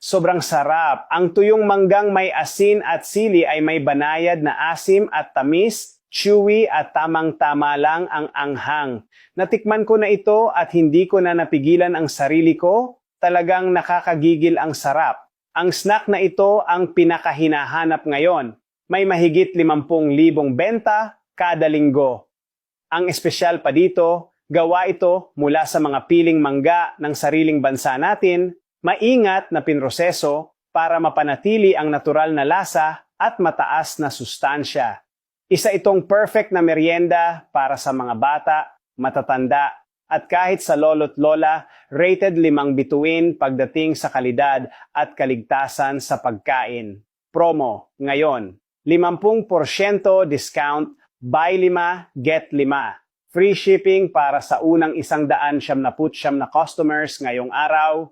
Sobrang sarap. Ang tuyong manggang may asin at sili ay may banayad na asim at tamis, chewy at tamang-tama lang ang anghang. Natikman ko na ito at hindi ko na napigilan ang sarili ko. Talagang nakakagigil ang sarap. Ang snack na ito ang pinakahinahanap ngayon. May mahigit 50,000 benta kada linggo. Ang espesyal pa dito, gawa ito mula sa mga piling mangga ng sariling bansa natin, maingat na pinroseso para mapanatili ang natural na lasa at mataas na sustansya. Isa itong perfect na merienda para sa mga bata, matatanda, at kahit sa lolo't lola, rated 5 bituin pagdating sa kalidad at kaligtasan sa pagkain. Promo, ngayon, 50% discount, buy 5, get 5. Free shipping para sa unang 199 na customers ngayong araw.